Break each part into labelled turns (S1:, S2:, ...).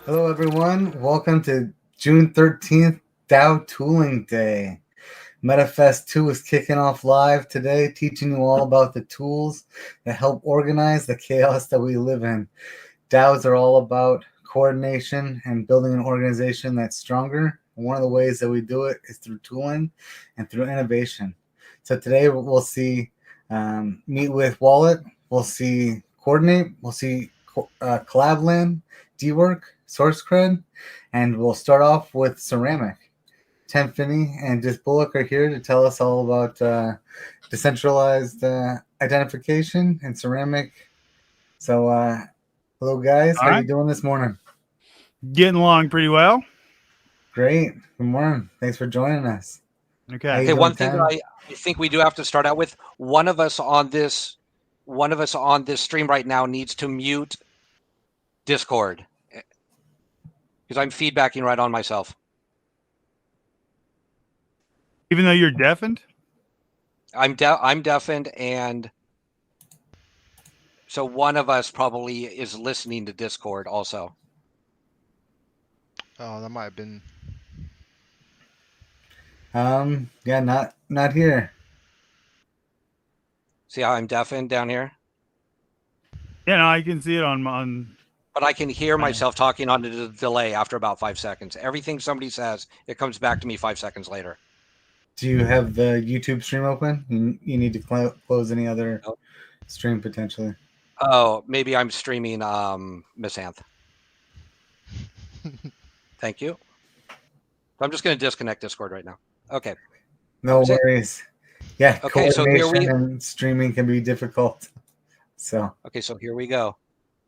S1: Hello, everyone. Welcome to June 13th, Dow Tooling Day. MetaFest 2 is kicking off live today, teaching you all about the tools that help organize the chaos that we live in. DAOs are all about coordination and building an organization that's stronger. One of the ways that we do it is through tooling and through innovation. So today we'll see Meet with Wallet, we'll see Coordinate, we'll see CollabLand, dwork, SourceCred, and we'll start off with Ceramic. Tenfinney and dysbulic are here to tell us all about decentralized identification and Ceramic. So, hello guys, how you doing this morning?
S2: Getting along pretty well.
S1: Great. Good morning. Thanks for joining us.
S2: Okay.
S3: Hey, one thing I think we do have to start out with, one of us on this stream right now needs to mute Discord because I'm feedbacking right on myself.
S2: Even though you're deafened?
S3: I'm deafened, and so one of us probably is listening to Discord also.
S4: Oh, that might have been.
S1: Yeah, not here.
S3: See how I'm deafened down here?
S2: Yeah, no, I can see it on.
S3: But I can hear myself talking on the delay after about 5 seconds. Everything somebody says, it comes back to me 5 seconds later.
S1: Do you have the YouTube stream open? You need to close any other stream potentially.
S3: Oh, maybe I'm streaming Miss Anth. Thank you. I'm just going to disconnect Discord right now. Okay.
S1: No worries. Yeah,
S3: okay,
S1: coordination and streaming can be difficult. So
S3: okay, so here we go.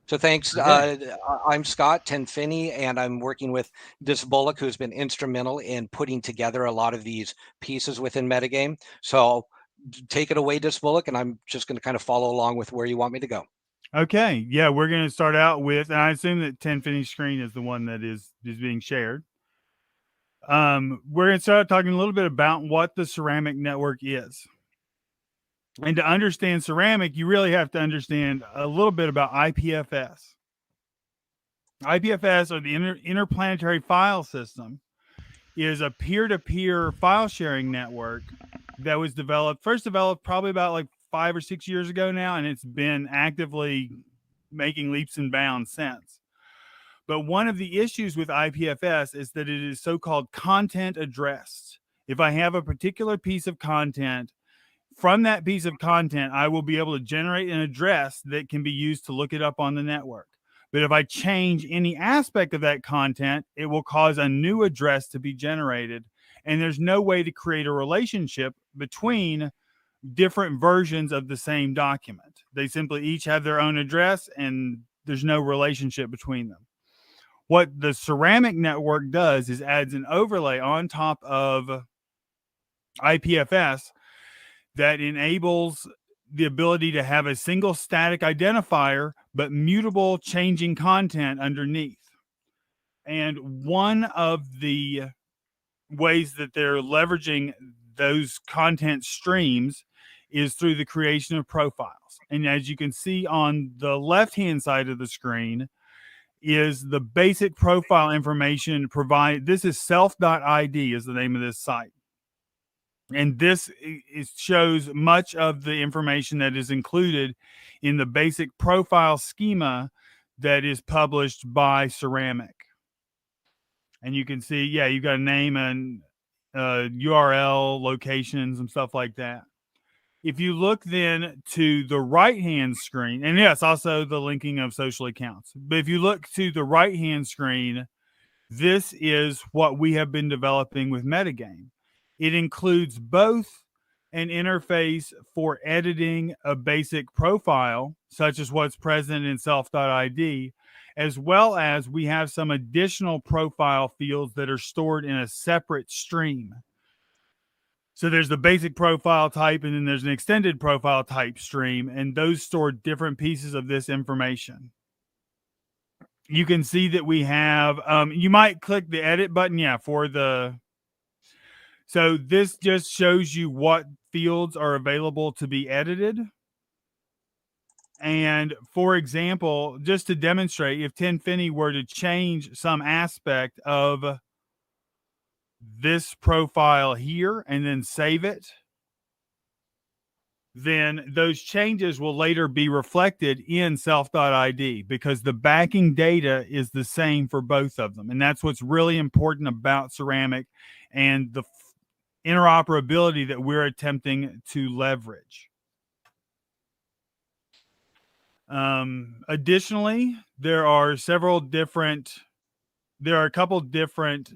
S3: So thanks. I'm Scott Tenfinney, and I'm working with dysbulic, who's been instrumental in putting together a lot of these pieces within metagame. So take it away, dysbulic, and I'm just going to kind of follow along with where you want me to go.
S2: Okay. Yeah, we're going to start out with, and I assume that Tenfinney's screen is the one that is being shared. We're going to start talking a little bit about what the Ceramic network is. And to understand Ceramic, you really have to understand a little bit about IPFS. IPFS, or the Interplanetary File System, is a peer-to-peer file sharing network that was first developed probably about like 5 or 6 years ago now, and it's been actively making leaps and bounds since. But one of the issues with IPFS is that it is so-called content addressed. If I have a particular piece of content, from that piece of content, I will be able to generate an address that can be used to look it up on the network. But if I change any aspect of that content, it will cause a new address to be generated. And there's no way to create a relationship between different versions of the same document. They simply each have their own address, and there's no relationship between them. What the Ceramic network does is adds an overlay on top of IPFS that enables the ability to have a single static identifier, but mutable changing content underneath. And one of the ways that they're leveraging those content streams is through the creation of profiles. And as you can see on the left-hand side of the screen is the basic profile information provided. This is self.id is the name of this site. And this shows much of the information that is included in the basic profile schema that is published by Ceramic. And you can see, yeah, you've got a name and URL, locations, and stuff like that. If you look then to the right-hand screen, and yes, also the linking of social accounts. But if you look to the right-hand screen, this is what we have been developing with Metagame. It includes both an interface for editing a basic profile, such as what's present in self.id, as well as we have some additional profile fields that are stored in a separate stream. So there's the basic profile type, and then there's an extended profile type stream, and those store different pieces of this information. You can see that we have, you might click the edit button, so this just shows you what fields are available to be edited. And for example, just to demonstrate, if Tenfinney were to change some aspect of this profile here and then save it, then those changes will later be reflected in self.id because the backing data is the same for both of them. And that's what's really important about ceramic and the interoperability that we're attempting to leverage. Additionally, there are a couple different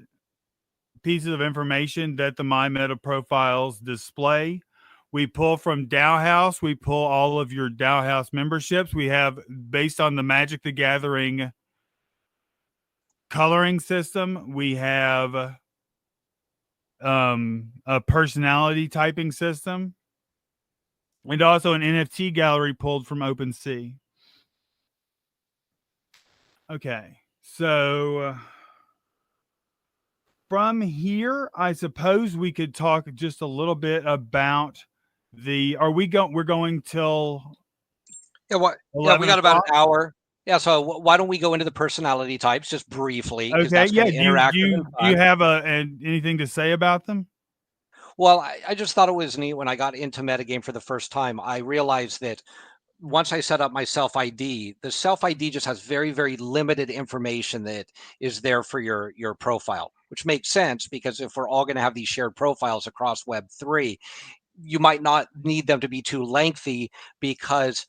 S2: pieces of information that the My Meta profiles display. We pull from Dow House. We pull all of your Dow House memberships. We have, based on the Magic the Gathering coloring system, we have a personality typing system, and also an NFT gallery pulled from OpenSea. Okay, so from here, I suppose we could talk just a little bit about we're going till
S3: Yeah, we got about an hour. Yeah, so why don't we go into the personality types just briefly?
S2: Okay,
S3: that's
S2: yeah.
S3: interactive.
S2: Do you have anything to say about them?
S3: Well, I just thought it was neat when I got into metagame for the first time. I realized that once I set up my self ID, the self ID just has very, very limited information that is there for your profile, which makes sense because if we're all going to have these shared profiles across Web3, you might not need them to be too lengthy, because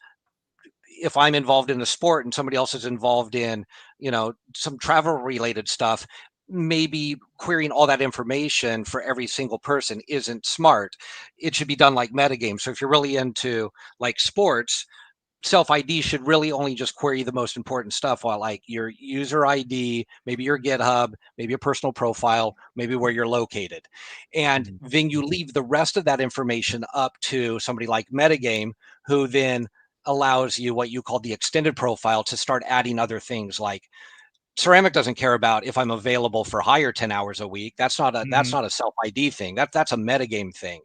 S3: if I'm involved in a sport and somebody else is involved in, some travel related stuff, maybe querying all that information for every single person isn't smart. It should be done like metagame. So if you're really into like sports, self ID should really only just query the most important stuff, while like your user ID, maybe your GitHub, maybe a personal profile, maybe where you're located. And then you leave the rest of that information up to somebody like metagame, who then allows you what you call the extended profile to start adding other things. Like ceramic doesn't care about if I'm available for hire 10 hours a week. That's not a self ID thing. That's a metagame thing.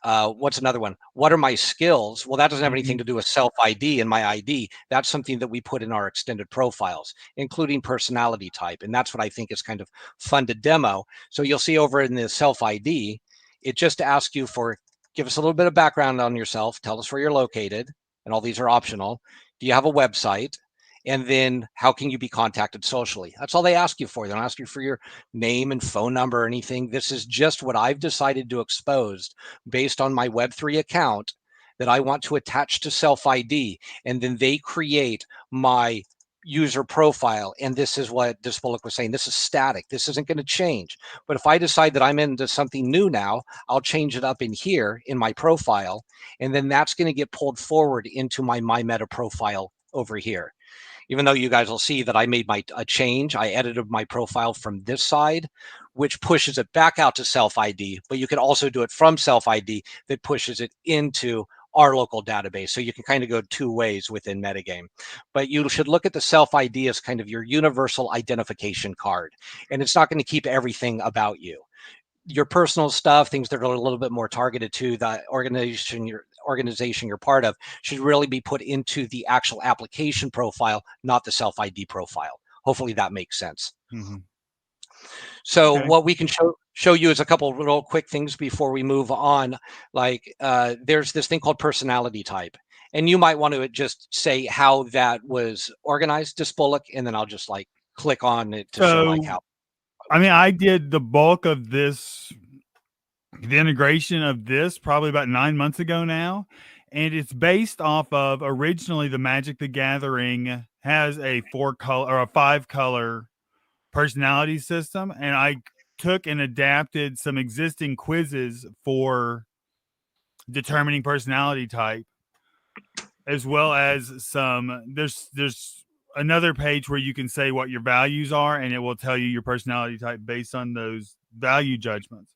S3: What's another one? What are my skills? Well, that doesn't have anything to do with self ID and my ID. That's something that we put in our extended profiles, including personality type. And that's what I think is kind of fun to demo. So you'll see over in the self ID, it just asks you for, give us a little bit of background on yourself. Tell us where you're located. And all these are optional. Do you have a website? And then how can you be contacted socially? That's all they ask you for. They don't ask you for your name and phone number or anything. This is just what I've decided to expose based on my Web3 account that I want to attach to self ID. And then they create my user profile. And this is what dysbulic was saying. This is static. This isn't going to change. But if I decide that I'm into something new now, I'll change it up in here in my profile. And then that's going to get pulled forward into my meta profile over here. Even though you guys will see that I made a change, I edited my profile from this side, which pushes it back out to self ID, but you can also do it from self ID that pushes it into our local database. So you can kind of go two ways within metagame, but you should look at the self ID as kind of your universal identification card. And it's not going to keep everything about you. Your personal stuff, things that are a little bit more targeted to the organization you're part of, should really be put into the actual application profile, not the self ID profile. Hopefully that makes sense. So what we can show you is a couple of real quick things before we move on. Like there's this thing called personality type, and you might want to just say how that was organized, dysbulic, and then I'll just like click on it to show like how.
S2: I mean, I did the bulk of this, the integration of this, probably about 9 months ago now. And it's based off of, originally the Magic the Gathering has a 5-color personality system. And I took and adapted some existing quizzes for determining personality type, as well as there's another page where you can say what your values are, and it will tell you your personality type based on those value judgments.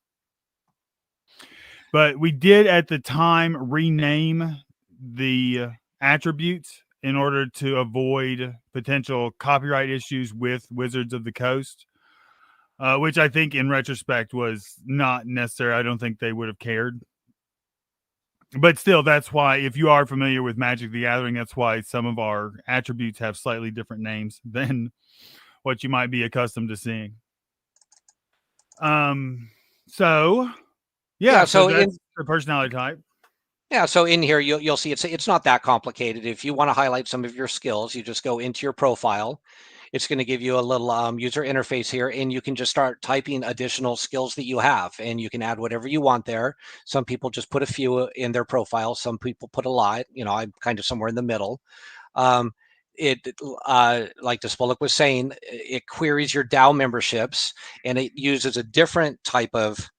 S2: But we did at the time rename the attributes in order to avoid potential copyright issues with Wizards of the Coast, which I think in retrospect was not necessary. I don't think they would have cared. But still, that's why, if you are familiar with Magic the Gathering, that's why some of our attributes have slightly different names than what you might be accustomed to seeing. So
S3: So
S2: that's the personality type.
S3: Yeah, so in here you'll see it's not that complicated. If you want to highlight some of your skills, you just go into your profile. It's going to give you a little user interface here, and you can just start typing additional skills that you have, and you can add whatever you want there. Some people just put a few in their profile. Some people put a lot. I'm kind of somewhere in the middle. Um, like dysbulic was saying, it queries your DAO memberships, and it uses a different type of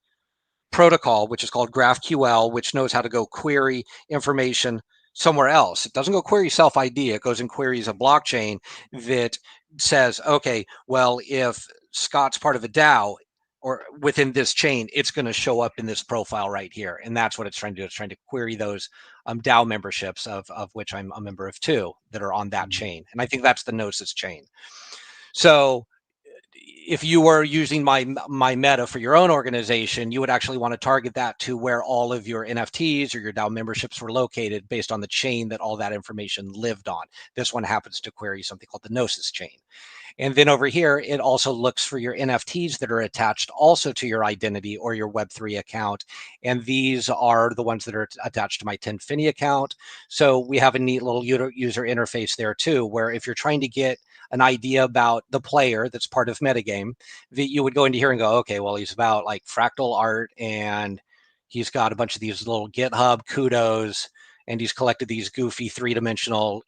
S3: protocol, which is called GraphQL, which knows how to go query information somewhere else. It doesn't go query self ID. It goes and queries a blockchain that says, okay, well, if Scott's part of a DAO or within this chain, it's going to show up in this profile right here. And that's what it's trying to do. It's trying to query those DAO memberships, of which I'm a member of 2 that are on that chain. And I think that's the Gnosis chain. So if you were using my meta for your own organization, you would actually want to target that to where all of your NFTs or your DAO memberships were located based on the chain that all that information lived on. This one happens to query something called the Gnosis chain. And then over here, it also looks for your NFTs that are attached also to your identity or your Web3 account. And these are the ones that are attached to my Tenfinney account. So we have a neat little user interface there too, where if you're trying to get an idea about the player that's part of metagame, that you would go into here and go, okay, well, he's about like fractal art, and he's got a bunch of these little GitHub kudos, and he's collected these goofy 3-dimensional,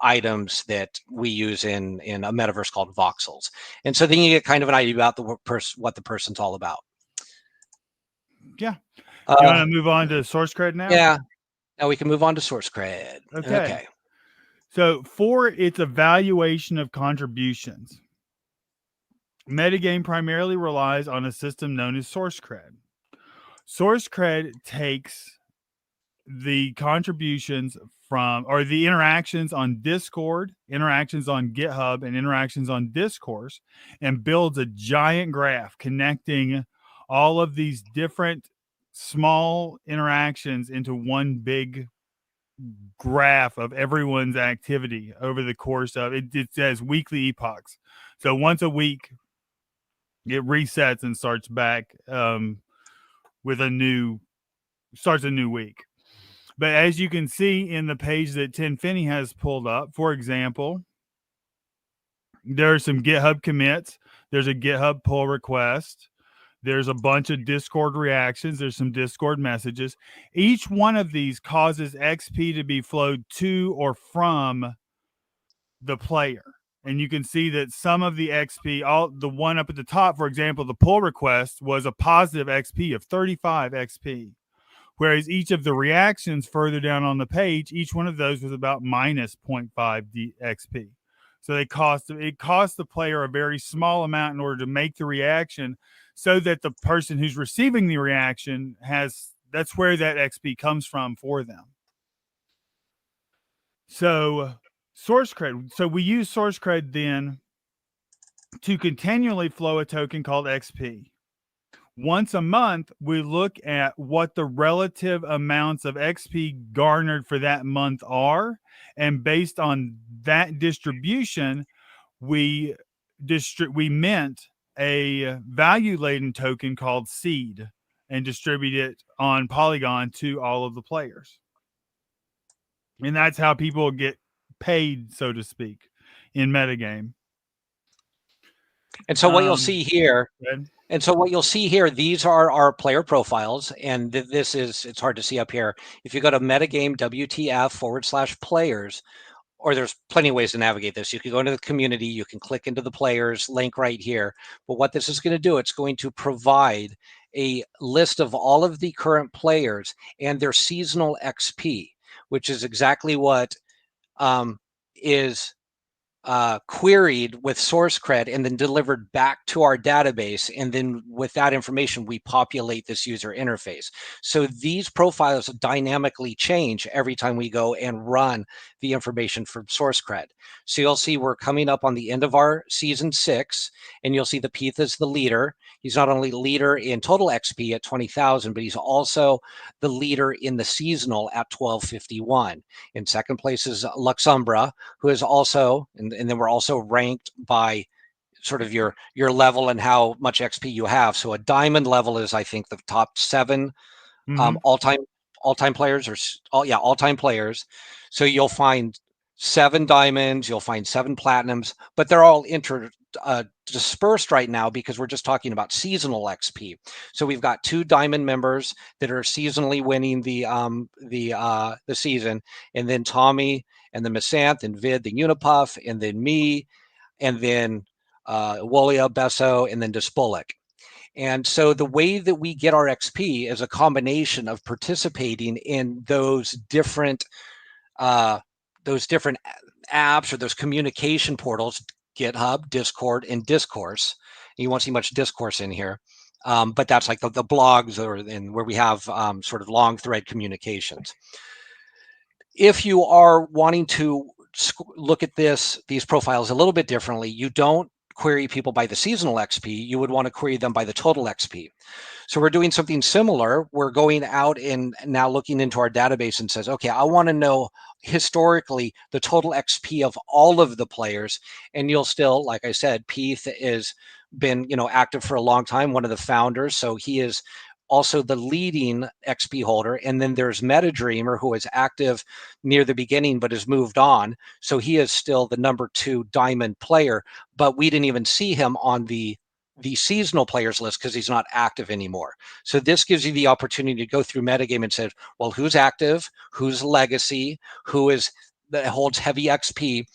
S3: items that we use in a metaverse called voxels. And so then you get kind of an idea about what the person's all about.
S2: Yeah. You want to move on to source cred now?
S3: Yeah. Now we can move on to source cred. Okay.
S2: So for its evaluation of contributions, metagame primarily relies on a system known as source cred. Source cred takes the contributions from, or the interactions on Discord, interactions on GitHub, and interactions on Discourse, and builds a giant graph connecting all of these different small interactions into one big graph of everyone's activity over the course of it. It says weekly epochs. So once a week, it resets and starts back with a new week. But as you can see in the page that Tenfinney has pulled up, for example, there are some GitHub commits. There's a GitHub pull request. There's a bunch of Discord reactions. There's some Discord messages. Each one of these causes XP to be flowed to or from the player. And you can see that some of the XP, the one up at the top, for example, the pull request was a positive XP of 35 XP. Whereas each of the reactions further down on the page, each one of those was about minus 0.5 XP. So it cost the player a very small amount in order to make the reaction, so that the person who's receiving the reaction that's where that XP comes from for them. So source cred. So we use source cred then to continually flow a token called XP. Once a month, we look at what the relative amounts of XP garnered for that month are. And based on that distribution, we mint a value-laden token called Seed and distribute it on Polygon to all of the players. And that's how people get paid, so to speak, in metagame.
S3: And so what you'll see here... And so what you'll see here, these are our player profiles, and it's hard to see up here. If you go to metagame WTF/players, or there's plenty of ways to navigate this. You can go into the community, you can click into the players link right here. But what this is going to do, it's going to provide a list of all of the current players and their seasonal XP, which is exactly what is queried with source cred and then delivered back to our database. And then with that information, we populate this user interface. So these profiles dynamically change every time we go and run the information from source cred. So you'll see we're coming up on the end of our season 6, and you'll see the Peeth is the leader. He's not only leader in total XP at 20,000, but he's also the leader in the seasonal at 1251. In second place is Luxumbra, who is also, and then we're also ranked by sort of your level and how much XP you have. So a diamond level is, I think, the top 7 all-time players, or all-time players. So you'll find 7 diamonds, you'll find 7 platinums, but they're all dispersed right now because we're just talking about seasonal XP. So we've got 2 diamond members that are seasonally winning the season, and then Tommy, and then Masanth, and Vid, the Unipuff, and then me, and then Wolia, Besso, and then dysbulic. And so the way that we get our XP is a combination of participating in those different apps or those communication portals, GitHub, Discord, and Discourse. You won't see much Discourse in here, but that's like the blogs where we have sort of long thread communications. If you are wanting to look at these profiles a little bit differently, you don't query people by the seasonal XP, you would want to query them by the total XP. So we're doing something similar. We're going out and now looking into our database and says, okay, I want to know historically the total XP of all of the players. And you'll still, like I said, Peeth is been, active for a long time, one of the founders. So he is also the leading XP holder. And then there's MetaDreamer, who is active near the beginning but has moved on. So he is still the number 2 diamond player, but we didn't even see him on the seasonal players list because he's not active anymore. So this gives you the opportunity to go through metagame and say, well, who's active, who's legacy, that holds heavy XP.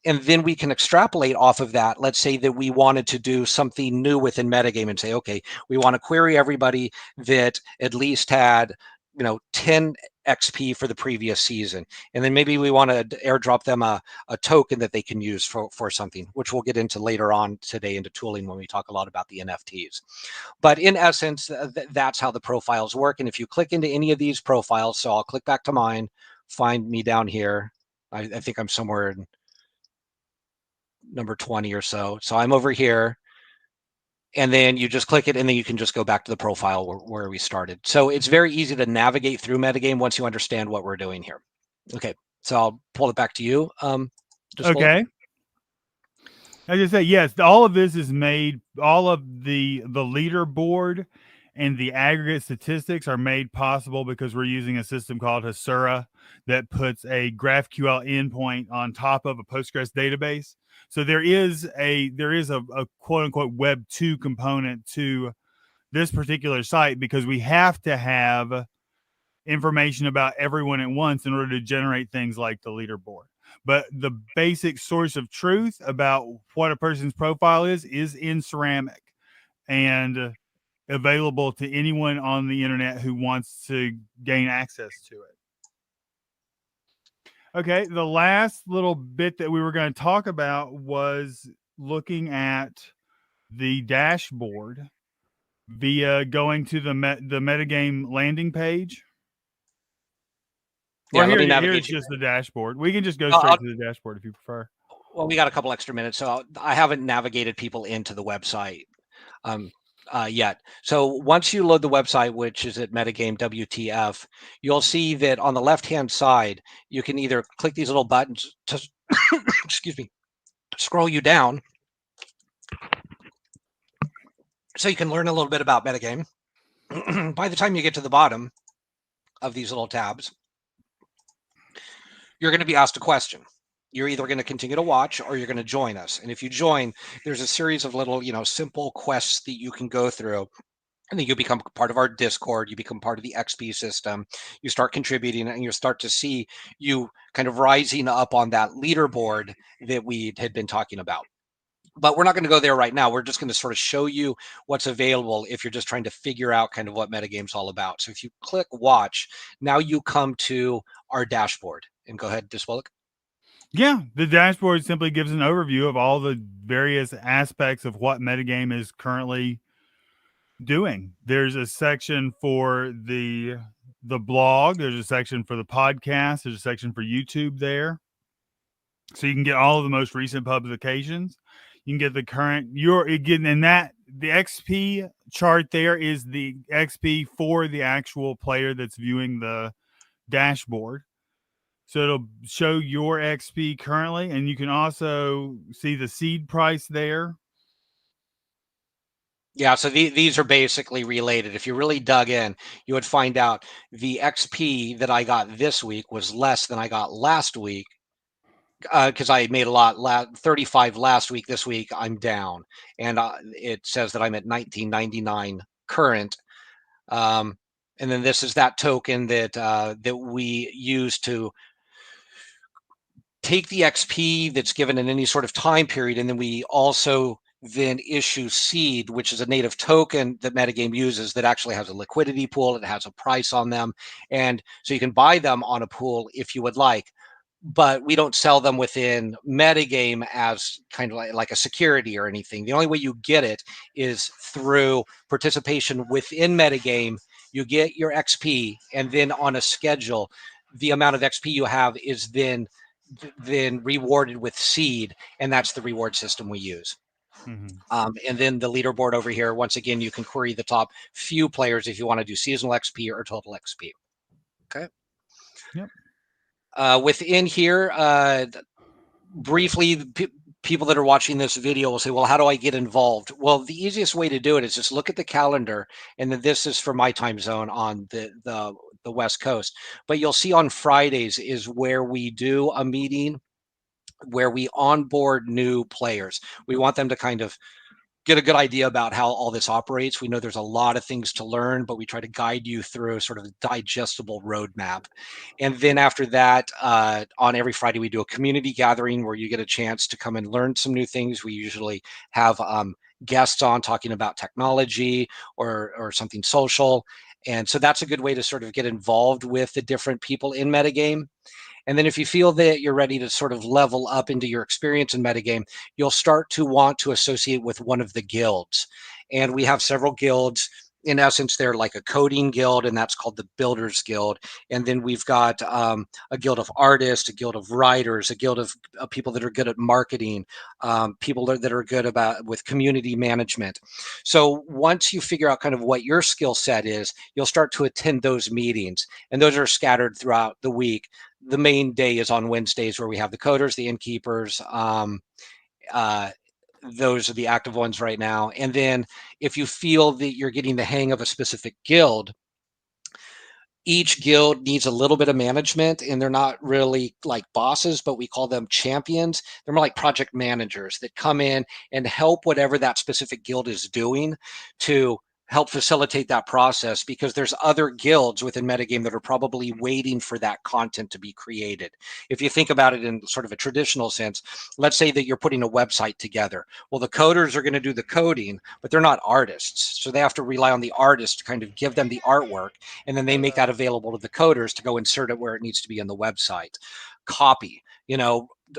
S3: And then we can extrapolate off of that. Let's say that we wanted to do something new within metagame and say, okay, we want to query everybody that at least had, 10 XP for the previous season. And then maybe we want to airdrop them a token that they can use for something, which we'll get into later on today into tooling when we talk a lot about the NFTs. But in essence, that's how the profiles work. And if you click into any of these profiles, so I'll click back to mine, find me down here. I think I'm somewhere in number 20 or so. So I'm over here, and then you just click it, and then you can just go back to the profile where we started. So it's very easy to navigate through metagame once you understand what we're doing here. Okay, so I'll pull it back to you.
S2: Okay. I just say, yes, all of this is made, all of the leaderboard and the aggregate statistics are made possible because we're using a system called Hasura that puts a GraphQL endpoint on top of a Postgres database. So there is a quote unquote Web 2 component to this particular site because we have to have information about everyone at once in order to generate things like the leaderboard. But the basic source of truth about what a person's profile is in Ceramic and available to anyone on the internet who wants to gain access to it. Okay, the last little bit that we were going to talk about was looking at the dashboard via going to the metagame landing page.
S3: Yeah,
S2: Or here's just the dashboard. We can just go straight to the dashboard if you prefer.
S3: Well, we got a couple extra minutes, so I haven't navigated people into the website yet. So once you load the website, which is at Metagame WTF, you'll see that on the left-hand side, you can either click these little buttons to, excuse me, scroll you down, so you can learn a little bit about Metagame. By the time you get to the bottom of these little tabs, you're going to be asked a question. You're either going to continue to watch or you're going to join us. And if you join, there's a series of little, simple quests that you can go through. And then you become part of our Discord. You become part of the XP system. You start contributing, and you start to see you kind of rising up on that leaderboard that we had been talking about. But we're not going to go there right now. We're just going to sort of show you what's available if you're just trying to figure out kind of what metagame's all about. So if you click watch, now you come to our dashboard. And go ahead, dysbulic.
S2: Yeah, the dashboard simply gives an overview of all the various aspects of what metagame is currently doing. There's a section for the blog, there's a section for the podcast, there's a section for YouTube there. So you can get all of the most recent publications. You can get the current you're getting in that the XP chart there is the XP for the actual player that's viewing the dashboard. So it'll show your XP currently, and you can also see the seed price there.
S3: Yeah, so these are basically related. If you really dug in, you would find out the XP that I got this week was less than I got last week because I made a lot, 35 last week. This week I'm down, and it says that I'm at 1999 current. And then this is that token that we use to take the XP that's given in any sort of time period, and then we also then issue seed, which is a native token that metagame uses that actually has a liquidity pool. It has a price on them, and so you can buy them on a pool if you would like, but we don't sell them within metagame as kind of like a security or anything. The only way you get it is through participation within metagame. You get your XP, and then on a schedule, the amount of XP you have is then rewarded with seed, and that's the reward system we use. And then the leaderboard over here, once again, you can query the top few players if you want to do seasonal XP or total XP. Okay.
S2: Yep.
S3: Within here, briefly, people that are watching this video will say, well, how do I get involved? Well, the easiest way to do it is just look at the calendar, and then this is for my time zone on the West Coast. But you'll see on Fridays is where we do a meeting where we onboard new players. We want them to kind of get a good idea about how all this operates. We know there's a lot of things to learn, but we try to guide you through sort of a digestible roadmap. And then after that, on every Friday, we do a community gathering where you get a chance to come and learn some new things. We usually have guests on talking about technology or something social. And so that's a good way to sort of get involved with the different people in metagame. And then if you feel that you're ready to sort of level up into your experience in metagame, you'll start to want to associate with one of the guilds. And we have several guilds. In essence, they're like a coding guild, and that's called the Builders Guild. And then we've got a guild of artists, a guild of writers, a guild of people that are good at marketing, people that are good with community management. So once you figure out kind of what your skill set is, you'll start to attend those meetings, and those are scattered throughout the week. The main day is on Wednesdays, where we have the coders, the innkeepers. Those are the active ones right now. And then if you feel that you're getting the hang of a specific guild, each guild needs a little bit of management, and they're not really like bosses, but we call them champions. They're more like project managers that come in and help whatever that specific guild is doing to help facilitate that process, because there's other guilds within metagame that are probably waiting for that content to be created. If you think about it in sort of a traditional sense, let's say that you're putting a website together. Well, the coders are going to do the coding, but they're not artists. So they have to rely on the artist to kind of give them the artwork, and then they make that available to the coders to go insert it where it needs to be in the website. Copy,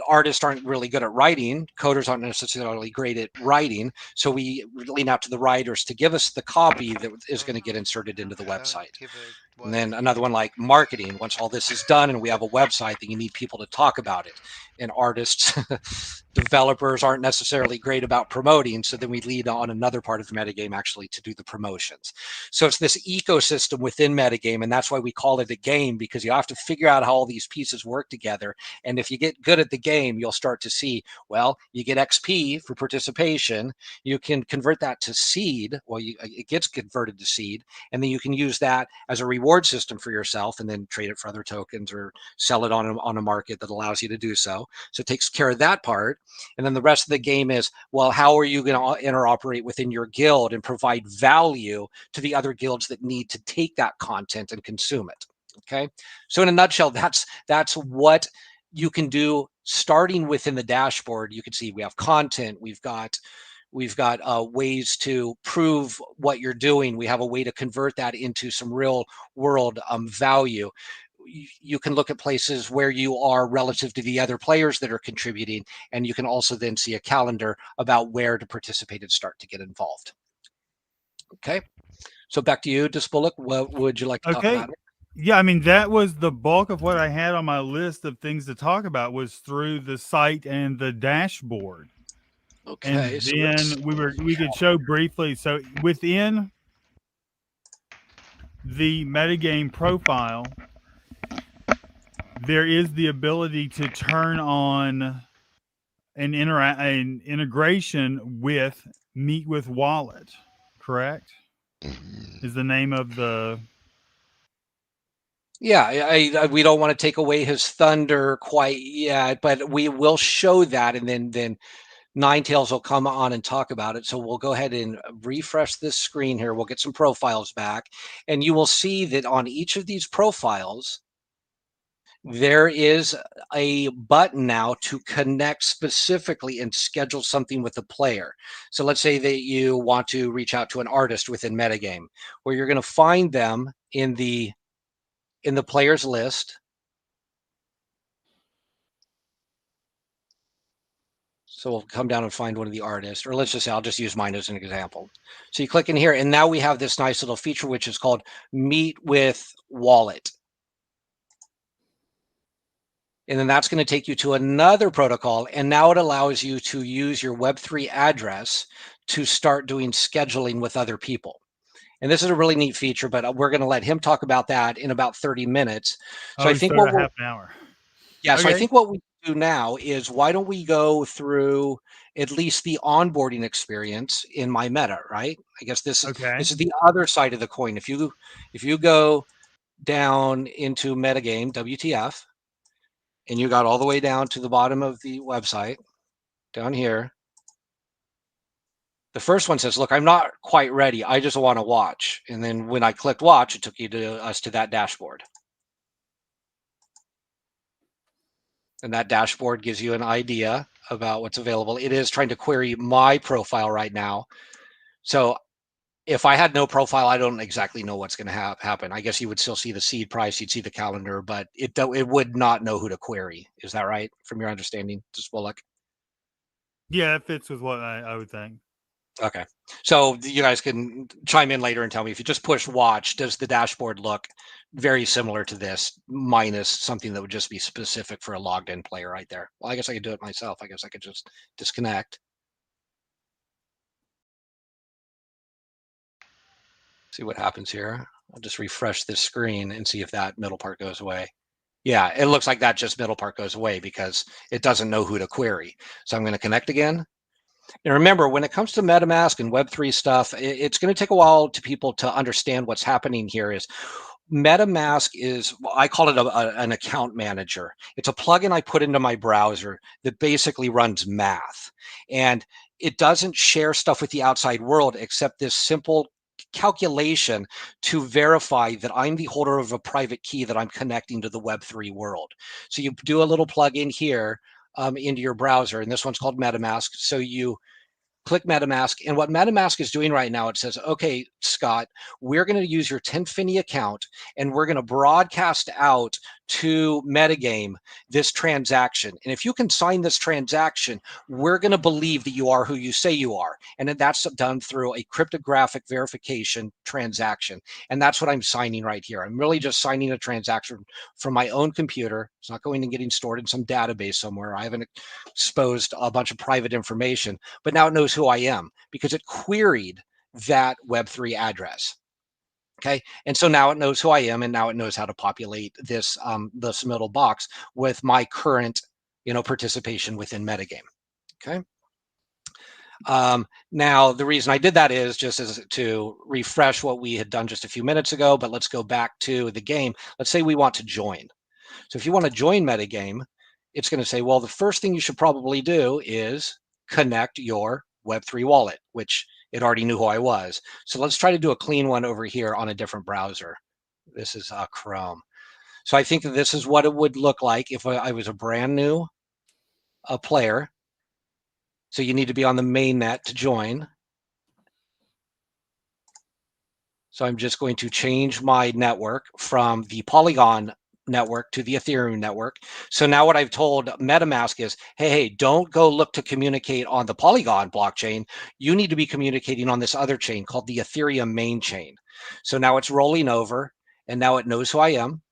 S3: artists aren't really good at writing. Coders aren't necessarily great at writing. So we lean out to the writers to give us the copy that is going to get inserted into the website. And then another one like marketing. Once all this is done and we have a website, then you need people to talk about it. And artists, developers aren't necessarily great about promoting. So then we lead on another part of the metagame actually to do the promotions. So it's this ecosystem within metagame. And that's why we call it a game, because you have to figure out how all these pieces work together. And if you get good at the game, you'll start to see, well, you get XP for participation. You can convert that to seed. Well, it gets converted to seed. And then you can use that as a reward system for yourself, and then trade it for other tokens or sell it on a market that allows you to do so. So it takes care of that part. And then the rest of the game is, well, how are you going to interoperate within your guild and provide value to the other guilds that need to take that content and consume it? Okay. So in a nutshell, that's what you can do starting within the dashboard. You can see we have content, we've got ways to prove what you're doing. We have a way to convert that into some real world value. you can look at places where you are relative to the other players that are contributing, and you can also then see a calendar about where to participate and start to get involved. Okay, so back to you, dysbulic. What would you like to talk about?
S2: Yeah, I mean, that was the bulk of what I had on my list of things to talk about, was through the site and the dashboard.
S3: Okay,
S2: And
S3: so
S2: then we could show briefly. So within the metagame profile, there is the ability to turn on an integration with Meet with Wallet, correct? Is the name of the...
S3: Yeah, we don't want to take away his thunder quite yet, but we will show that, and then Ninetales will come on and talk about it. So we'll go ahead and refresh this screen here. We'll get some profiles back, and you will see that on each of these profiles, there is a button now to connect specifically and schedule something with the player. So let's say that you want to reach out to an artist within metagame, where you're going to find them in the players list. So we'll come down and find one of the artists, or let's just say, I'll just use mine as an example. So you click in here, and now we have this nice little feature, which is called Meet with Wallet. And then that's going to take you to another protocol. And now it allows you to use your Web3 address to start doing scheduling with other people. And this is a really neat feature, but we're going to let him talk about that in about 30 minutes. So I think
S2: what half an hour.
S3: Yeah, okay. So I think what we do now is, why don't we go through at least the onboarding experience in my meta, right? I guess this is the other side of the coin. If you go down into metagame, WTF, and you got all the way down to the bottom of the website, down here, the first one says, look, I'm not quite ready. I just want to watch. And then when I clicked watch, it took you to us to that dashboard. And that dashboard gives you an idea about what's available. It is trying to query my profile right now. So if I had no profile, I don't exactly know what's going to happen. I guess you would still see the seed price, you'd see the calendar, but it would not know who to query. Is that right, from your understanding, dysbulic?
S2: Yeah, that fits with what I would think.
S3: Okay, so you guys can chime in later and tell me, if you just push watch, does the dashboard look very similar to this, minus something that would just be specific for a logged in player right there? Well, I guess I could do it myself. I guess I could just disconnect. See what happens here. I'll just refresh this screen and see if that middle part goes away. Yeah, it looks like that just middle part goes away because it doesn't know who to query. So I'm going to connect again. And remember, when it comes to MetaMask and Web3 stuff, it's going to take a while to people to understand what's happening here. Is MetaMask is, I call it an account manager. It's a plugin I put into my browser that basically runs math. And it doesn't share stuff with the outside world except this simple calculation to verify that I'm the holder of a private key that I'm connecting to the Web3 world. So you do a little plug-in here into your browser, and this one's called MetaMask. So you click MetaMask, and what MetaMask is doing right now, it says, okay, Scott, we're going to use your Tenfinney account, and we're going to broadcast out to Metagame this transaction. And if you can sign this transaction, we're going to believe that you are who you say you are. And that's done through a cryptographic verification transaction. And that's what I'm signing right here. I'm really just signing a transaction from my own computer. It's not going and getting stored in some database somewhere. I haven't exposed a bunch of private information, but now it knows who I am because it queried that Web3 address. Okay, and so now it knows who I am, and now it knows how to populate this middle box with my current, participation within metagame. Okay. Now the reason I did that is just as to refresh what we had done just a few minutes ago. But let's go back to the game. Let's say we want to join. So if you want to join metagame, it's going to say, well, the first thing you should probably do is connect your Web3 wallet, which it already knew who I was. So let's try to do a clean one over here on a different browser. This is Chrome. So I think that this is what it would look like if I was a brand new player. So you need to be on the mainnet to join. So I'm just going to change my network from the Polygon network to the Ethereum network. So now what I've told MetaMask is, hey, don't go look to communicate on the Polygon blockchain. You need to be communicating on this other chain called the Ethereum main chain. So now it's rolling over, and now it knows who I am,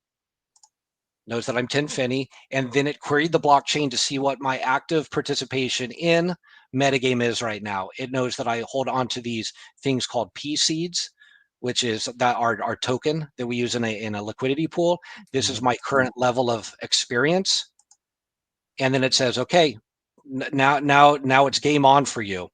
S3: knows that I'm Tenfinney, and then it queried the blockchain to see what my active participation in metagame is right now. It knows that I hold on to these things called P seeds, which is that our token that we use in a liquidity pool. This is my current level of experience. And then it says, okay, now it's game on for you.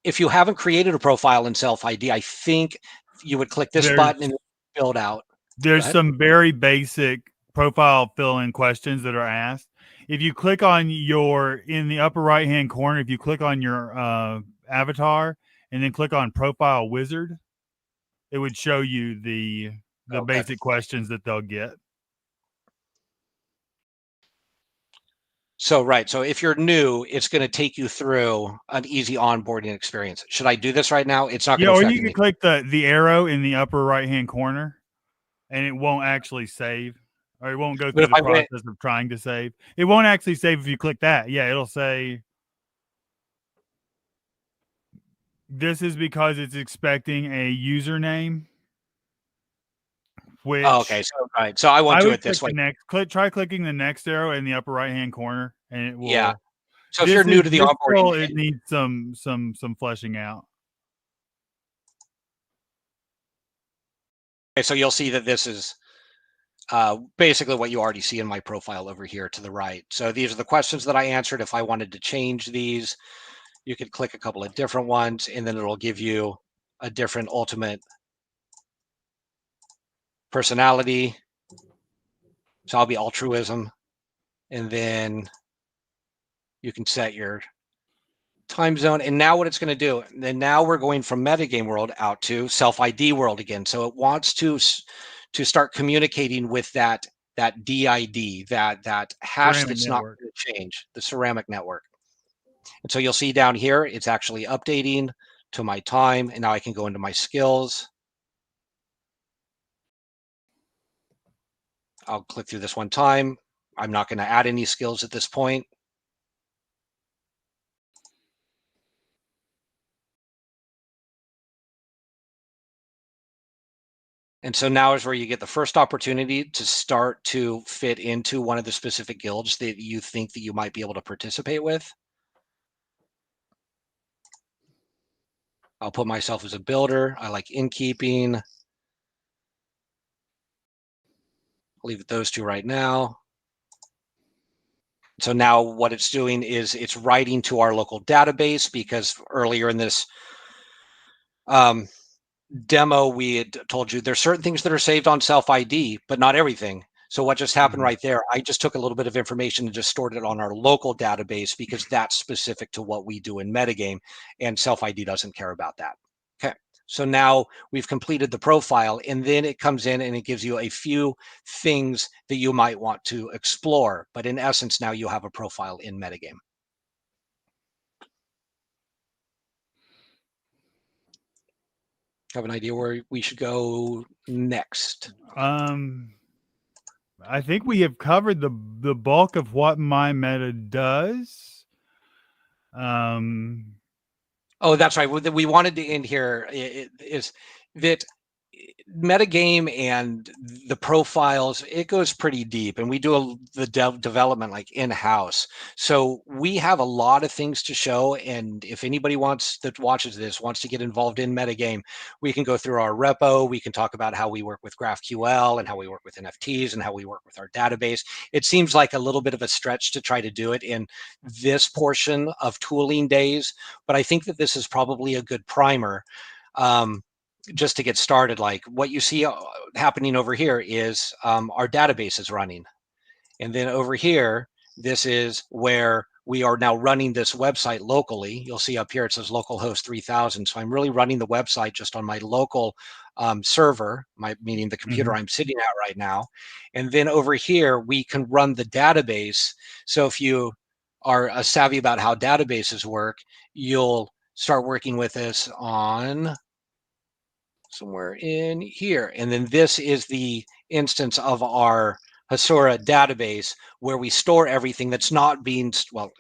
S3: If you haven't created a profile in Self ID, I think you would click this button and build out.
S2: There's some very basic profile fill-in questions that are asked. If you click on in the upper right-hand corner, if you click on your avatar and then click on Profile Wizard, it would show you the basic questions that they'll get.
S3: So, right. So if you're new, it's going to take you through an easy onboarding experience. Should I do this right now? It's not going to
S2: or
S3: affect
S2: you can
S3: me.
S2: click the arrow in the upper right-hand corner, and it won't actually save, or it won't go through the process of trying to save. It won't actually save if you click that. Yeah, it'll say, this is because it's expecting a username. Which,
S3: okay, so right, so I won't do it this way.
S2: Try clicking the next arrow in the upper right-hand corner, and it will.
S3: Yeah. So if you're new to the onboarding,
S2: it needs some fleshing out.
S3: Okay, so you'll see that this is basically what you already see in my profile over here to the right. So these are the questions that I answered. If I wanted to change these, you could click a couple of different ones, and then it'll give you a different ultimate personality. So I'll be altruism, and then you can set your time zone. And now what it's going to do, then now we're going from metagame world out to self ID world again. So it wants to start communicating with that DID, that hash
S2: ceramic
S3: that's
S2: network.
S3: not going to change, the ceramic network. And so you'll see down here, it's actually updating to my time. And now I can go into my skills. I'll click through this one time. I'm not going to add any skills at this point. And so now is where you get the first opportunity to start to fit into one of the specific guilds that you think that you might be able to participate with. I'll put myself as a builder. I like innkeeping. I'll leave it those two right now. So now what it's doing is it's writing to our local database, because earlier in this demo, we had told you there's certain things that are saved on self ID, but not everything. So what just happened right there, I just took a little bit of information and just stored it on our local database, because that's specific to what we do in metagame, and self ID doesn't care about that. Okay. So now we've completed the profile, and then it comes in and it gives you a few things that you might want to explore. But in essence, now you have a profile in metagame. Have an idea where we should go next?
S2: I think we have covered the bulk of what my meta does.
S3: Oh, that's right. What we wanted to end here is that metagame and the profiles, it goes pretty deep, and we do the development like in-house. So we have a lot of things to show, and if anybody that watches this wants to get involved in metagame, we can go through our repo. We can talk about how we work with GraphQL and how we work with NFTs and how we work with our database. It seems like a little bit of a stretch to try to do it in this portion of tooling days, but I think that this is probably a good primer. Just to get started. Like what you see happening over here is our database is running. And then over here, this is where we are now running this website locally. You'll see up here, it says localhost 3000. So I'm really running the website just on my local server, meaning the computer I'm sitting at right now. And then over here, we can run the database. So if you are savvy about how databases work, you'll start working with this on somewhere in here. And then this is the instance of our Hasura database where we store everything that's not being, well,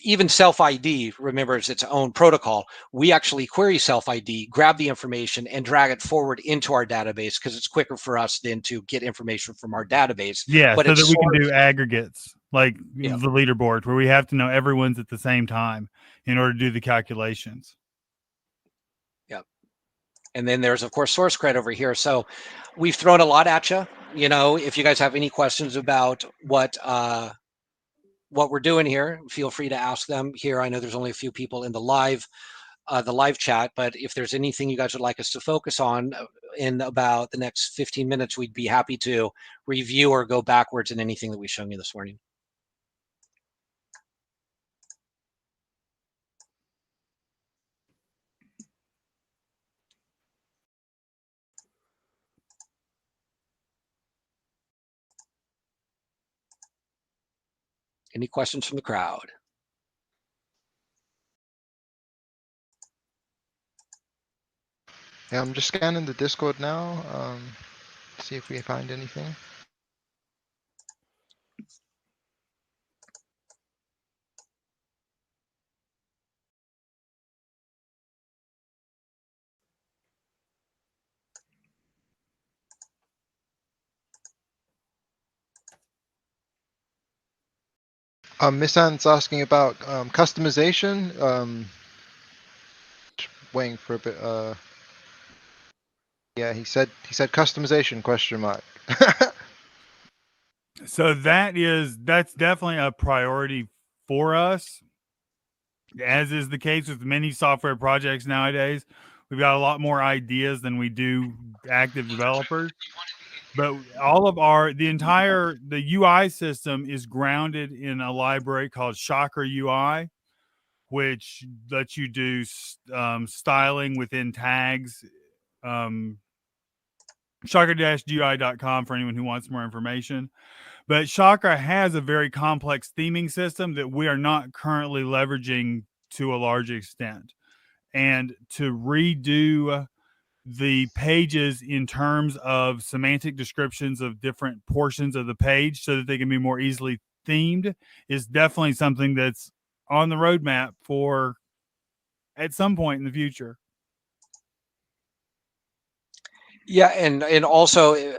S3: even self-ID remembers its own protocol. We actually query self-ID, grab the information, and drag it forward into our database because it's quicker for us than to get information from our database.
S2: Yeah,
S3: but
S2: so
S3: it's
S2: that we can do aggregates, like
S3: Yeah.
S2: the leaderboard, where we have to know everyone's at the same time in order to do the calculations.
S3: Yep. And then there's, of course, source credit over here. So we've thrown a lot at you. You know, if you guys have any questions about what we're doing here, feel free to ask them here. I know there's only a few people in the live chat, but if there's anything you guys would like us to focus on in about the next 15 minutes, we'd be happy to review or go backwards in anything that we've shown you this morning. Any questions from the crowd?
S4: Yeah, I'm just scanning the Discord now. See if we find anything. Miss Ann's asking about customization. Waiting for a bit. Yeah, he said customization question mark.
S2: So that's definitely a priority for us, as is the case with many software projects nowadays. We've got a lot more ideas than we do active developers. But all of the UI system is grounded in a library called Shocker UI, which lets you do styling within tags. Shocker-UI.com for anyone who wants more information. But Shocker has a very complex theming system that we are not currently leveraging to a large extent. And to redo the pages in terms of semantic descriptions of different portions of the page so that they can be more easily themed is definitely something that's on the roadmap for at some point in the future.
S3: Yeah, and also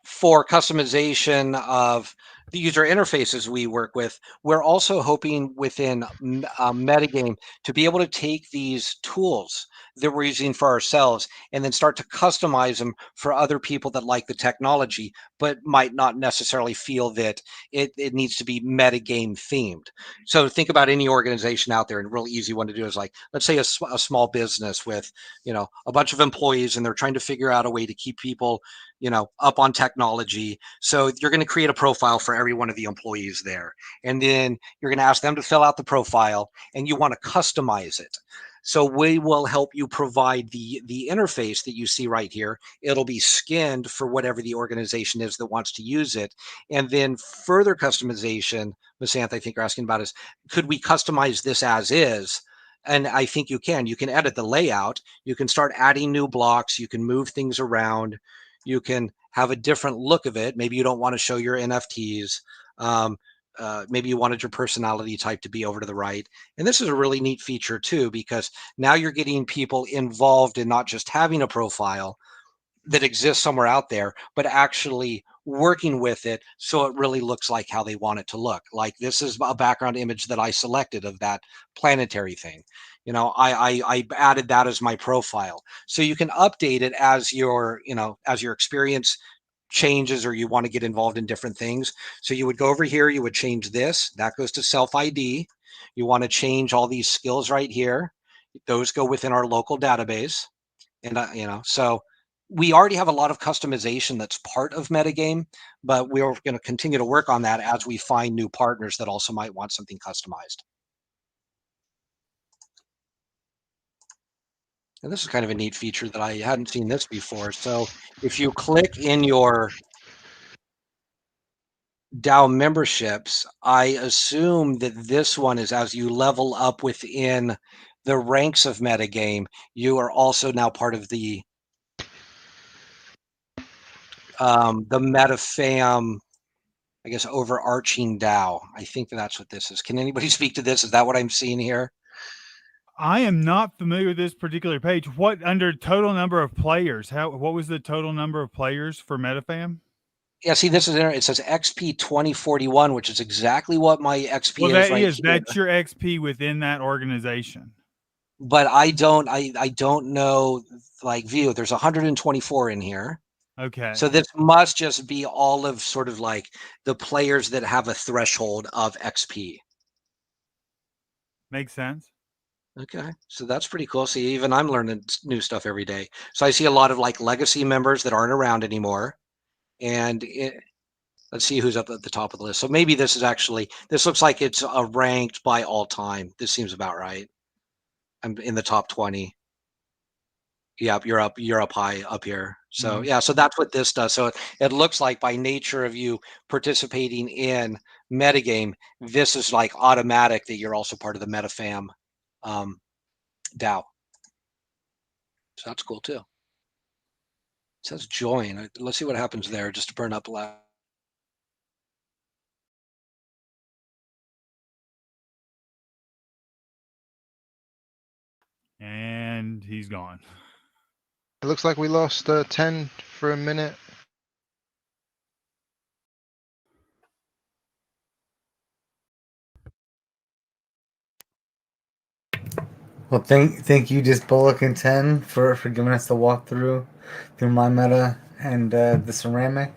S3: for customization of the user interfaces we work with, we're also hoping within metagame to be able to take these tools that we're using for ourselves and then start to customize them for other people that like the technology, but might not necessarily feel that it needs to be metagame themed. So think about any organization out there, and a real easy one to do is like, let's say a small business with, you know, a bunch of employees, and they're trying to figure out a way to keep people, you know, up on technology. So you're going to create a profile for every one of the employees there. And then you're going to ask them to fill out the profile, and you want to customize it. So we will help you provide the interface that you see right here. It'll be skinned for whatever the organization is that wants to use it. And then further customization, Ms. Anth, I think you're asking about is, could we customize this as is? And I think you can. You can edit the layout. You can start adding new blocks. You can move things around. You can have a different look of it. Maybe you don't want to show your NFTs. Maybe you wanted your personality type to be over to the right. And this is a really neat feature too, because now you're getting people involved in not just having a profile that exists somewhere out there, but actually working with it so it really looks like how they want it to look. Like this is a background image that I selected of that planetary thing. You know, I added that as my profile. So you can update it as your, you know, as your experience changes or you want to get involved in different things. So you would go over here, you would change this, that goes to self ID. You want to change all these skills right here. Those go within our local database. And, you know, so we already have a lot of customization that's part of metagame, but we're going to continue to work on that as we find new partners that also might want something customized. And this is kind of a neat feature that I hadn't seen this before. So if you click in your DAO memberships, I assume that this one is as you level up within the ranks of metagame, you are also now part of the the MetaFam, I guess, overarching DAO. I think that's what this is. Can anybody speak to this? Is that what I'm seeing here?
S2: I am not familiar with this particular page. What under total number of players? What was the total number of players for MetaFam?
S3: Yeah, see, this is it says XP 2041, which is exactly what my XP
S2: Well,
S3: is right here.
S2: that's your XP within that organization.
S3: But I don't know, like, view. There's 124 in here.
S2: Okay.
S3: So this must just be all of sort of like the players that have a threshold of XP.
S2: Makes sense.
S3: Okay, so that's pretty cool. See, even I'm learning new stuff every day. So I see a lot of like legacy members that aren't around anymore. And let's see who's up at the top of the list. So maybe this is actually, this looks like it's ranked by all time. This seems about right. I'm in the top 20. Yep, you're up high up here. So yeah, so that's what this does. So it looks like by nature of you participating in metagame, this is like automatic that you're also part of the MetaFam DAO. So that's cool too. It says join. Let's see what happens there just to burn up last.
S2: And he's gone.
S4: It looks like we lost 10 for a minute.
S1: Well, thank you, dysbulic and 10 for giving us the walkthrough through my meta and the ceramic.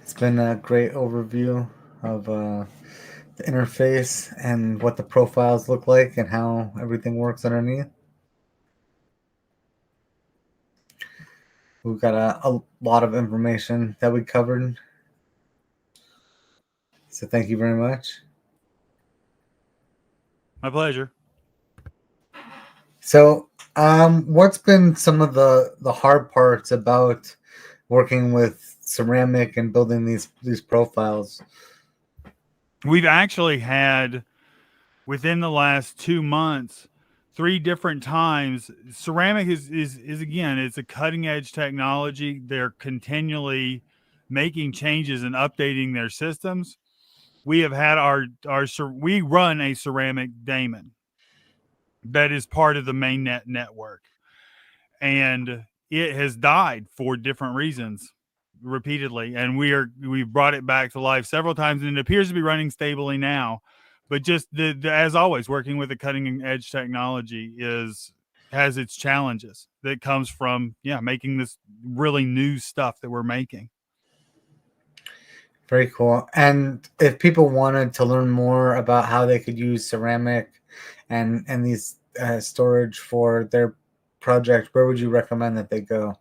S1: It's been a great overview of the interface and what the profiles look like and how everything works underneath. We've got a lot of information that we covered. So thank you very much.
S2: My pleasure.
S1: So, what's been some of the hard parts about working with ceramic and building these profiles?
S2: We've actually had, within the last 2 months, 3 different times. Ceramic is again, it's a cutting edge technology. They're continually making changes and updating their systems. We have had we run a ceramic daemon that is part of the mainnet network, and it has died for different reasons repeatedly, and we've brought it back to life several times, and it appears to be running stably now. But just the as always, working with a cutting edge technology has its challenges that comes from making this really new stuff that we're making.
S1: Very cool. And if people wanted to learn more about how they could use ceramic and these storage for their project, where would you recommend that they go?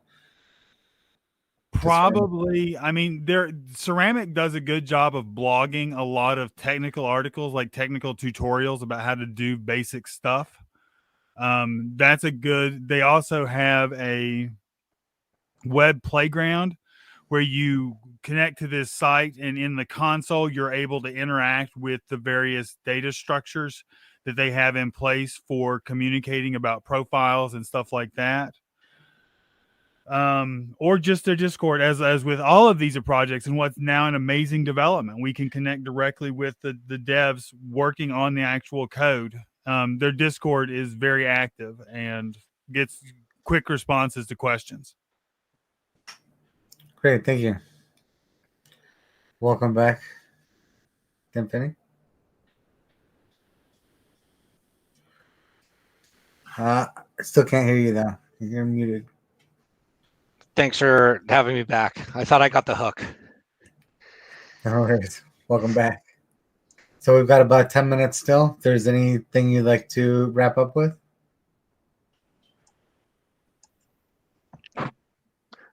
S2: Probably, I mean, ceramic does a good job of blogging a lot of technical articles, like technical tutorials about how to do basic stuff. That's a good. They also have a web playground where you connect to this site, and in the console, you're able to interact with the various data structures that they have in place for communicating about profiles and stuff like that. Or just their Discord, as with all of these projects, and what's now an amazing development. We can connect directly with the devs working on the actual code. Their Discord is very active and gets quick responses to questions.
S1: Great, thank you. Welcome back, Tenfinney. I still can't hear you though. You're muted.
S3: Thanks for having me back. I thought I got the hook.
S1: No worries. Welcome back. So we've got about 10 minutes still. If there's anything you'd like to wrap up with?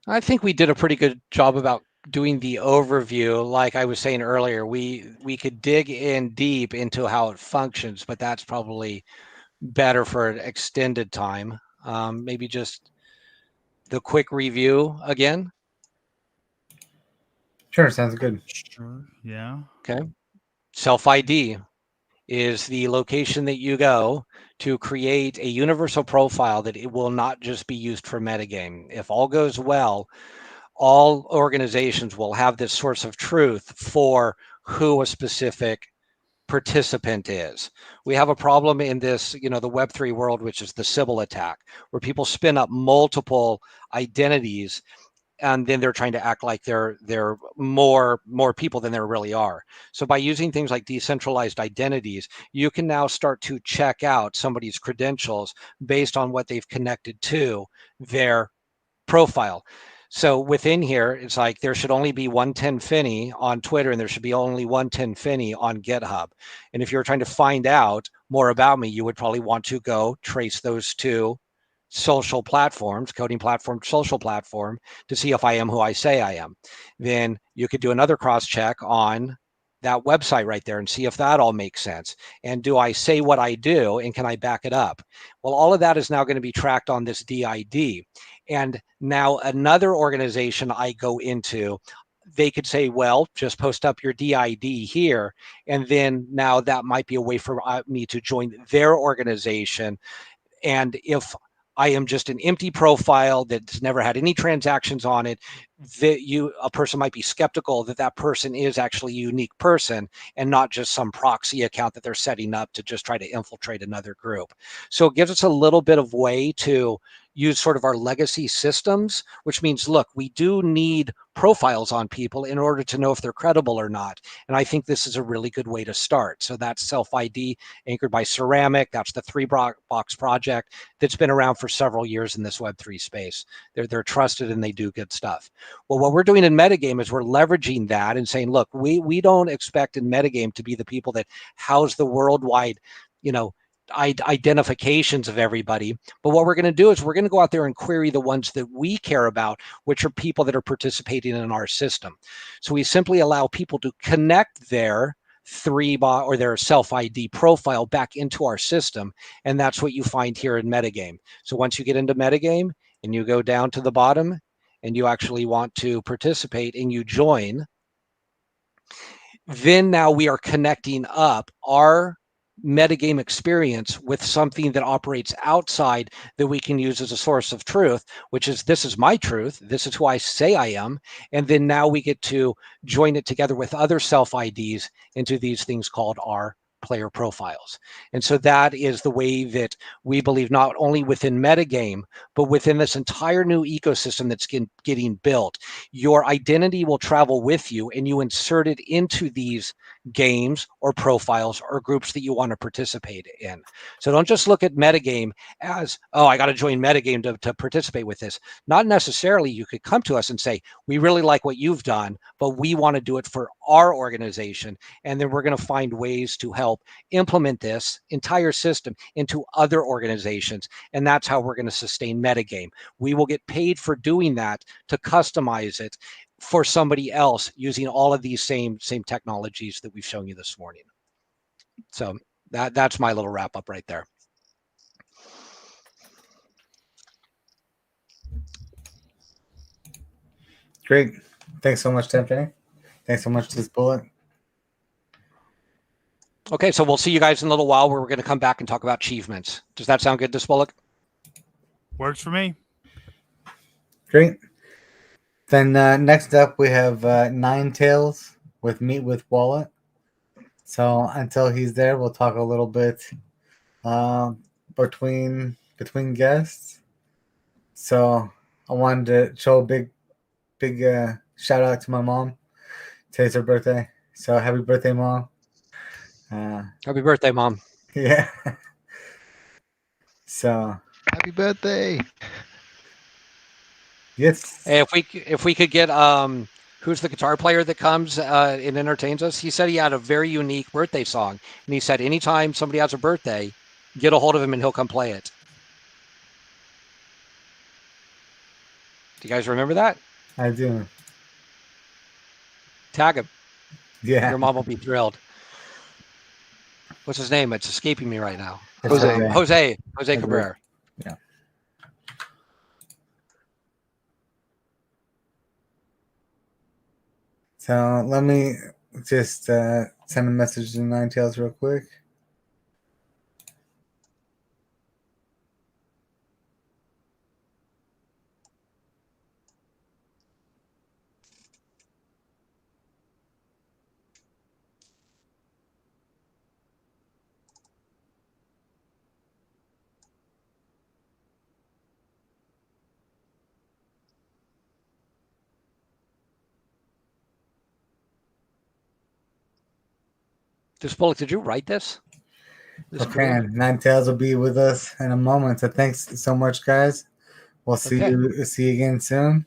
S3: I think we did a pretty good job about doing the overview. Like I was saying earlier, we could dig in deep into how it functions, but that's probably better for an extended time. Maybe just the quick review again.
S1: Sure, sounds good.
S2: Sure. Yeah.
S3: Okay. Self-ID is the location that you go to create a universal profile that it will not just be used for metagame. If all goes well, all organizations will have this source of truth for who a specific participant is. We have a problem in this, the Web3 world, which is the Sybil attack, where people spin up multiple identities and then they're trying to act like they're more people than there really are. So by using things like decentralized identities, you can now start to check out somebody's credentials based on what they've connected to their profile. So within here, it's like there should only be one Tenfinney on Twitter, and there should be only one Tenfinney on GitHub. And if you're trying to find out more about me, you would probably want to go trace those two social platforms, coding platform, social platform, to see if I am who I say I am. Then you could do another cross check on that website right there and see if that all makes sense. And do I say what I do, and can I back it up? Well, all of that is now going to be tracked on this DID. And now another organization I go into, they could say, well, just post up your DID here. And then now that might be a way for me to join their organization. And if I am just an empty profile that's never had any transactions on it, a person might be skeptical that that person is actually a unique person and not just some proxy account that they're setting up to just try to infiltrate another group. So it gives us a little bit of way to use sort of our legacy systems, which means, look, we do need profiles on people in order to know if they're credible or not. And I think this is a really good way to start. So that's self-ID anchored by Ceramic. That's the 3Box project that's been around for several years in this Web3 space. They're trusted and they do good stuff. Well, what we're doing in Metagame is we're leveraging that and saying, look, we don't expect in Metagame to be the people that house the worldwide, identifications of everybody. But what we're going to do is we're going to go out there and query the ones that we care about, which are people that are participating in our system. So we simply allow people to connect their 3Bot or their self-ID profile back into our system. And that's what you find here in Metagame. So once you get into Metagame and you go down to the bottom and you actually want to participate and you join, then now we are connecting up our metagame experience with something that operates outside that we can use as a source of truth, which is, this is my truth, this is who I say I am. And then now we get to join it together with other self-IDs into these things called our player profiles. And so that is the way that we believe, not only within metagame, but within this entire new ecosystem that's getting built, your identity will travel with you and you insert it into these games or profiles or groups that you want to participate in. So don't just look at metagame as, oh, I got to join metagame to participate with this. Not necessarily. You could come to us and say, we really like what you've done, but we want to do it for our organization. And then we're going to find ways to help implement this entire system into other organizations. And that's how we're going to sustain metagame. We will get paid for doing that, to customize it for somebody else using all of these same technologies that we've shown you this morning. So that's my little wrap up right there.
S1: Great. Thanks so much, Tenfinney. Thanks so much, dysbulic.
S3: Okay, so we'll see you guys in a little while where we're going to come back and talk about achievements. Does that sound good, dysbulic?
S2: Works for me.
S1: Great. Then next up we have Nine Tails with Meet with Wallet. So until he's there, we'll talk a little bit between guests. So I wanted to show a big shout out to my mom. Today's her birthday, so happy birthday, Mom.
S3: Happy birthday, Mom.
S1: Yeah. So
S4: Happy birthday.
S1: yes.
S3: Hey, if we could get who's the guitar player that comes and entertains us? He said he had a very unique birthday song, and he said anytime somebody has a birthday, get a hold of him and he'll come play it. Do you guys remember that?
S1: I do.
S3: Tag him.
S1: Yeah.
S3: Your mom will be thrilled. What's his name? It's escaping me right now.
S1: It's
S3: Jose Cabrera.
S1: Yeah. So let me just send a message to Nine Tails real quick.
S3: Dysbulic, did you write this?
S1: Okay,
S3: grid?
S1: and Ninetales will be with us in a moment. So thanks so much, guys. We'll see
S3: Okay.
S1: you again soon.